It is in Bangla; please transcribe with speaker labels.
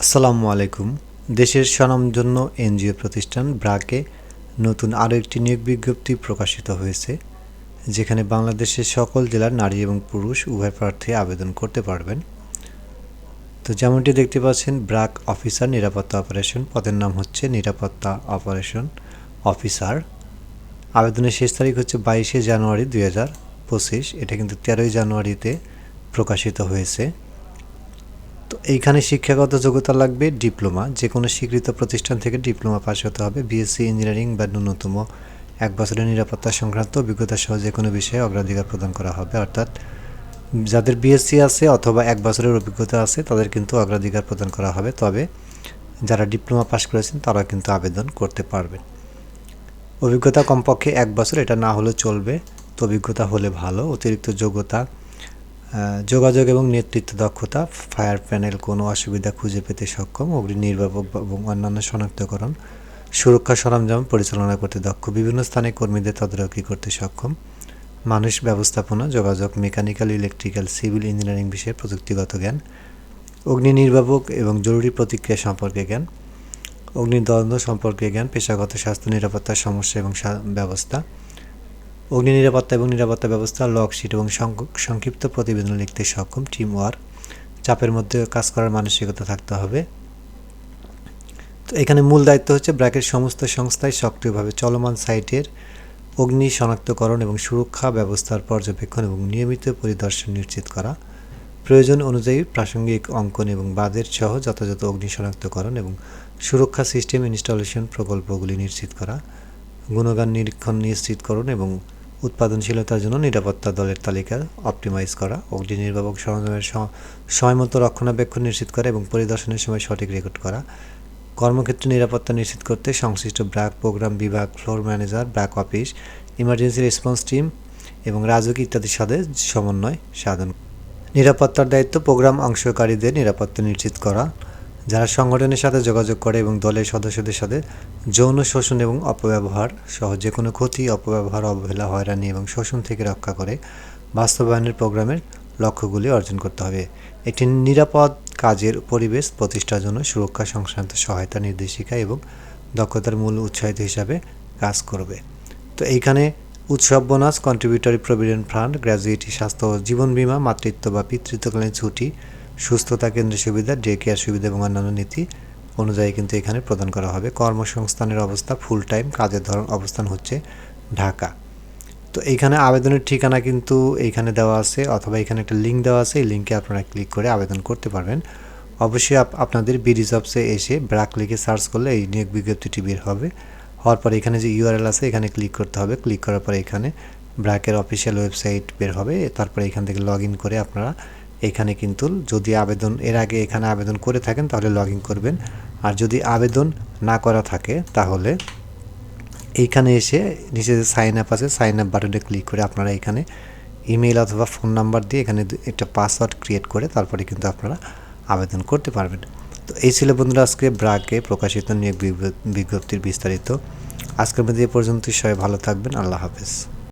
Speaker 1: আসসালামু আলাইকুম। দেশের স্বনামধন্য এনজিও প্রতিষ্ঠান ব্র্যাকে নতুন আরও একটি নিয়োগ বিজ্ঞপ্তি প্রকাশিত হয়েছে, যেখানে বাংলাদেশের সকল জেলার নারী এবং পুরুষ উভয় প্রার্থী আবেদন করতে পারবেন। তো যেমনটি দেখতে পাচ্ছেন, ব্র্যাক অফিসার নিরাপত্তা অপারেশন পদের নাম হচ্ছে নিরাপত্তা অপারেশন অফিসার। আবেদনের শেষ তারিখ হচ্ছে 22শে জানুয়ারি 2025। এটা কিন্তু 13ই জানুয়ারিতে প্রকাশিত হয়েছে। তো এইখানে শিক্ষাগত যোগ্যতা লাগবে ডিপ্লোমা, যে কোনো স্বীকৃত প্রতিষ্ঠান থেকে ডিপ্লোমা পাস হতে হবে। বিএসসি ইঞ্জিনিয়ারিং বা ন্যূনতম 1 বছরের নিরাপত্তা সংক্রান্ত অভিজ্ঞতা সহ যে কোনো বিষয়ে অগ্রাধিকার প্রদান করা হবে। অর্থাৎ যাদের বিএসসি আছে অথবা 1 বছরের অভিজ্ঞতা আছে তাদের কিন্তু অগ্রাধিকার প্রদান করা হবে, তবে যারা ডিপ্লোমা পাস করেছেন তারা কিন্তু আবেদন করতে পারবেন। অভিজ্ঞতা কমপক্ষে 1 বছর, এটা না হলেও চলবে, তো অভিজ্ঞতা হলে ভালো। অতিরিক্ত যোগ্যতা যোগাযোগ এবং নেতৃত্ব দক্ষতা, ফায়ার প্যানেল কোনো অসুবিধা খুঁজে পেতে সক্ষম, অগ্নি নির্বাপক এবং অন্যান্য শনাক্তকরণ, সুরক্ষা সরঞ্জাম পরিচালনা করতে দক্ষ, বিভিন্ন স্থানে কর্মীদের তদারকি করতে সক্ষম, মানুষ ব্যবস্থাপনা, যোগাযোগ, মেকানিক্যাল, ইলেকট্রিক্যাল, সিভিল ইঞ্জিনিয়ারিং বিষয়ে প্রযুক্তিগত জ্ঞান, অগ্নি নির্বাপক এবং জরুরি প্রতিক্রিয়া সম্পর্কে জ্ঞান, অগ্নিদ্বন্দ্ব সম্পর্কে জ্ঞান, পেশাগত স্বাস্থ্য নিরাপত্তার সমস্যা এবং ব্যবস্থা, অগ্নি নিরাপত্তা এবং নিরাপত্তা ব্যবস্থা, লকশিট এবং সংক্ষিপ্ত প্রতিবেদন লিখতে সক্ষম, টিম ওয়ার্ক, চাপের মধ্যে কাজ করার মানসিকতা থাকতে হবে। তো এখানে মূল দায়িত্ব হচ্ছে ব্র্যাকের সমস্ত সংস্থায় সক্রিয়ভাবে চলমান সাইটের অগ্নি শনাক্তকরণ এবং সুরক্ষা ব্যবস্থার পর্যবেক্ষণ এবং নিয়মিত পরিদর্শন নিশ্চিত করা, প্রয়োজন অনুযায়ী প্রাসঙ্গিক অঙ্কন এবং বাদের সহ যথাযথ অগ্নি শনাক্তকরণ এবং সুরক্ষা সিস্টেম ইনস্টলেশন প্রকল্পগুলি নিশ্চিত করা, গুণগান নিরীক্ষণ নিশ্চিতকরণ এবং উৎপাদনশীলতার জন্য নিরাপত্তা দলের তালিকা অপটিমাইজ করা, অগ্নি নির্বাপক সরঞ্জামের সময়মতো রক্ষণাবেক্ষণ নিশ্চিত করা এবং পরিদর্শনের সময় সঠিক রেকর্ড করা, কর্মক্ষেত্রে নিরাপত্তা নিশ্চিত করতে সংশ্লিষ্ট ব্র্যাক প্রোগ্রাম বিভাগ, floor manager, BRAC office, emergency response team এবং রাজুক ইত্যাদির সাথে সমন্বয় সাধন। নিরাপত্তার দায়িত্ব প্রোগ্রাম অংশকারীদের নিরাপত্তা নিশ্চিত করা, যারা সংগঠনের সাথে যোগাযোগ করে এবং দলের সদস্যদের সাথে যৌন শোষণ এবং অপব্যবহার সহ যে কোনো ক্ষতি, অপব্যবহার, অবহেলা, হয়রানি এবং শোষণ থেকে রক্ষা করে বাস্তবায়নের প্রোগ্রামের লক্ষ্যগুলি অর্জন করতে হবে। একটি নিরাপদ কাজের পরিবেশ প্রতিষ্ঠার জন্য সুরক্ষা সংক্রান্ত সহায়তা, নির্দেশিকা এবং দক্ষতার মূল উৎসাহিত হিসাবে কাজ করবে। তো এইখানে উৎসব bonus, contributory provident fund, gratuity, স্বাস্থ্য ও জীবন বীমা, মাতৃত্ব বা পিতৃত্বকালীন ছুটি, সুস্থতা কেন্দ্রের সুবিধা, ডে কেয়ার সুবিধা এবং অন্যান্য নীতি অনুযায়ী কিন্তু এখানে প্রদান করা হবে। কর্মসংস্থানের অবস্থা ফুল টাইম, কাজের ধরন, অবস্থান হচ্ছে ঢাকা। তো এইখানে আবেদনের ঠিকানা কিন্তু এইখানে দেওয়া আছে, অথবা এখানে একটা লিঙ্ক দেওয়া আছে, এই লিঙ্কে আপনারা ক্লিক করে আবেদন করতে পারবেন। অবশ্যই আপনাদের বিডি জবসে এসে ব্র্যাক লিখে সার্চ করলে এই নিয়োগ বিজ্ঞপ্তিটি বের হবে। হওয়ার পরে এখানে যে ইউআরএল আছে এখানে ক্লিক করতে হবে। ক্লিক করার পরে এখানে ব্র্যাকের অফিসিয়াল ওয়েবসাইট বের হবে। তারপরে এখান থেকে লগ ইন করে আপনারা এখানে কিন্তু যদি আবেদন এর আগে এখানে আবেদন করে থাকেন তাহলে লগ ইন করবেন, আর যদি আবেদন না করা থাকে তাহলে এইখানে এসে নিচে যে সাইন আপ আছে সাইন আপ বাটনে ক্লিক করে আপনারা এখানে ইমেল অথবা ফোন নাম্বার দিয়ে এখানে একটা পাসওয়ার্ড ক্রিয়েট করে তারপরে কিন্তু আপনারা আবেদন করতে পারবেন। তো এই ছিল বন্ধুরা আজকে ব্র্যাকে প্রকাশিত নিয়োগ বিজ্ঞপ্তির বিস্তারিত। আজকের মধ্যে এ পর্যন্তই। সবাই ভালো থাকবেন। আল্লাহ হাফেজ।